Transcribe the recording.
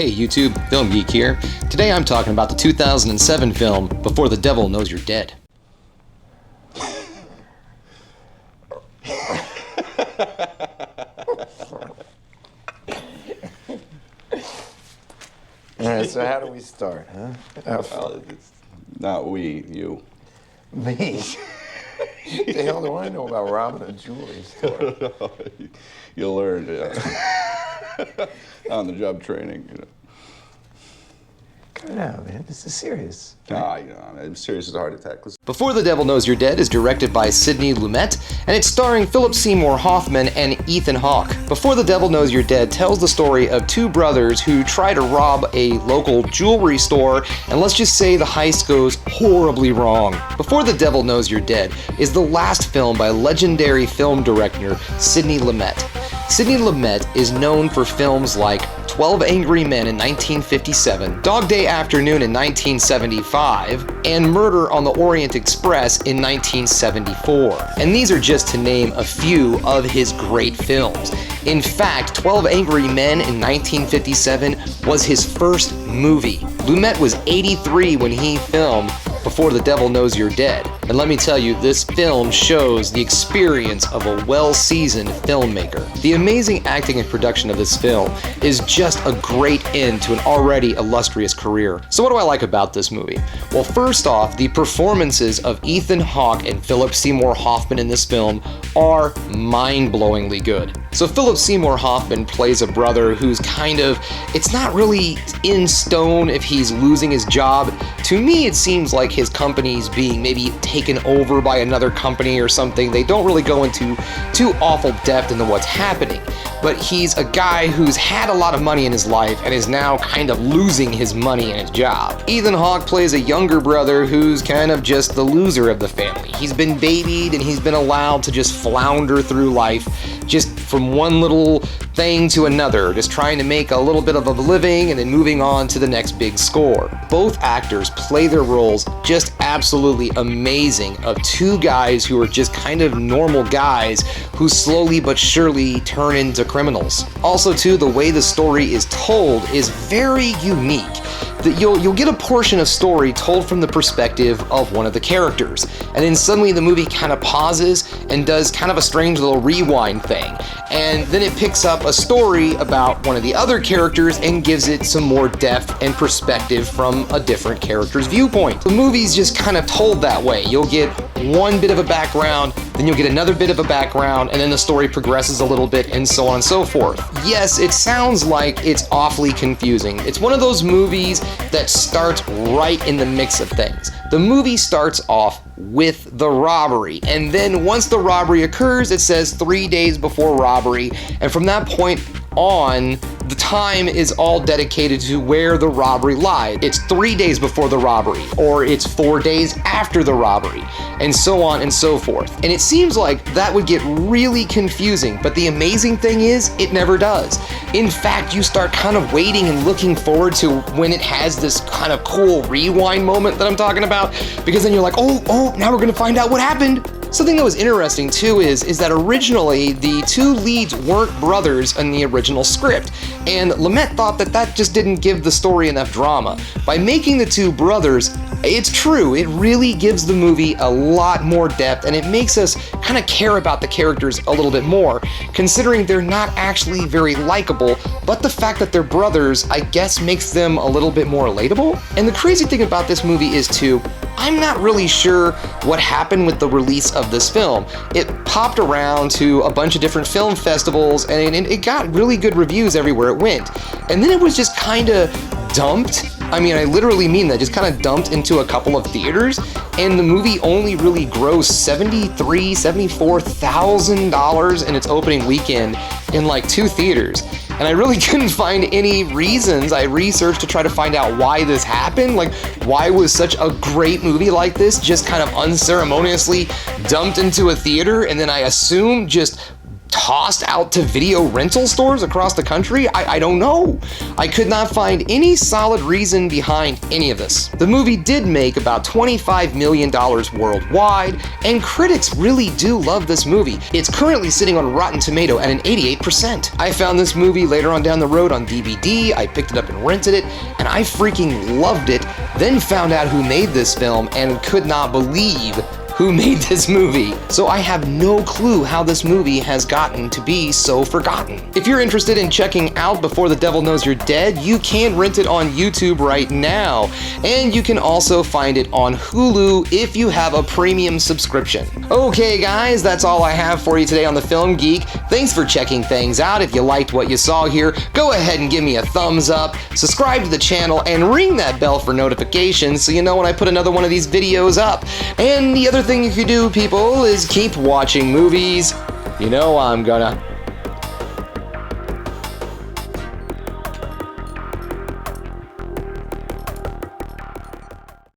Hey YouTube, Film Geek here. Today I'm talking about the 2007 film Before the Devil Knows You're Dead. Alright, so how do we start, huh? Well, it's not we, you. Me? The hell do I know about robbing a jewelry store? You'll learn on the job training, you know. Cut it out, man. This is serious. I'm serious as a heart attack. Before the Devil Knows You're Dead is directed by Sidney Lumet, and it's starring Philip Seymour Hoffman and Ethan Hawke. Before the Devil Knows You're Dead tells the story of two brothers who try to rob a local jewelry store, and let's just say the heist goes horribly wrong. Before the Devil Knows You're Dead is the last film by legendary film director Sidney Lumet. Sidney Lumet is known for films like 12 Angry Men in 1957, Dog Day Afternoon in 1975, and Murder on the Orient Express in 1974. And these are just to name a few of his great films. In fact, 12 Angry Men in 1957 was his first movie. Lumet was 83 when he filmed Before the Devil Knows You're Dead. And let me tell you, this film shows the experience of a well-seasoned filmmaker. The amazing acting and production of this film is just a great end to an already illustrious career. So what do I like about this movie? Well, first off, the performances of Ethan Hawke and Philip Seymour Hoffman in this film are mind-blowingly good. So Philip Seymour Hoffman plays a brother who's it's not really in stone if he's losing his job. To me, it seems like his company's being maybe taken over by another company or something. They don't really go into too awful depth into what's happening. But he's a guy who's had a lot of money in his life and is now kind of losing his money and his job. Ethan Hawke plays a younger brother who's kind of just the loser of the family. He's been babied and he's been allowed to just flounder through life, just from one little thing to another, just trying to make a little bit of a living and then moving on to the next big score. Both actors play their roles just absolutely amazing, of two guys who are just kind of normal guys who slowly but surely turn into criminals. Also too, the way the story is told is very unique. That you'll get a portion of story told from the perspective of one of the characters, and then suddenly the movie kind of pauses and does kind of a strange little rewind thing, and then it picks up a story about one of the other characters and gives it some more depth and perspective from a different character's viewpoint. The movie's just kind of told that way. You'll get one bit of a background, then you'll get another bit of a background, and then the story progresses a little bit, and so on and so forth. Yes, it sounds like it's awfully confusing. It's one of those movies that starts right in the mix of things. The movie starts off with the robbery, and then once the robbery occurs, it says 3 days before robbery, and from that point on, the time is all dedicated to where the robbery lies. It's 3 days before the robbery, or it's 4 days after the robbery, and so on and so forth. And it seems like that would get really confusing, but the amazing thing is, it never does. In fact, you start kind of waiting and looking forward to when it has this kind of cool rewind moment that I'm talking about, because then you're like, oh, now we're gonna find out what happened. Something that was interesting too is that originally the two leads weren't brothers in the original script, and Lumet thought that just didn't give the story enough drama. By making the two brothers, it's true, it really gives the movie a lot more depth, and it makes us kind of care about the characters a little bit more, considering they're not actually very likable, but the fact that they're brothers, I guess, makes them a little bit more relatable. And the crazy thing about this movie is too, I'm not really sure what happened with the release of this film. It popped around to a bunch of different film festivals, and it got really good reviews everywhere it went. And then it was just kind of dumped. I mean, I literally mean that, just kind of dumped into a couple of theaters, and the movie only really grossed $74,000 in its opening weekend in like 2 theaters. And I really couldn't find any reasons. I researched to try to find out why this happened. Like, why was such a great movie like this just kind of unceremoniously dumped into a theater, and then I assume just tossed out to video rental stores across the country? I don't know. I could not find any solid reason behind any of this. The movie did make about $25 million worldwide, and critics really do love this movie. It's currently sitting on Rotten Tomato at an 88%. I found this movie later on down the road on DVD, I picked it up and rented it, and I freaking loved it, then found out who made this film and could not believe who made this movie. So I have no clue how this movie has gotten to be so forgotten. If you're interested in checking out Before the Devil Knows You're Dead, you can rent it on YouTube right now. And you can also find it on Hulu if you have a premium subscription. Okay guys, that's all I have for you today on The Film Geek. Thanks for checking things out. If you liked what you saw here, go ahead and give me a thumbs up, subscribe to the channel, and ring that bell for notifications so you know when I put another one of these videos up. And the other thing you can do, people, is keep watching movies. You know I'm gonna.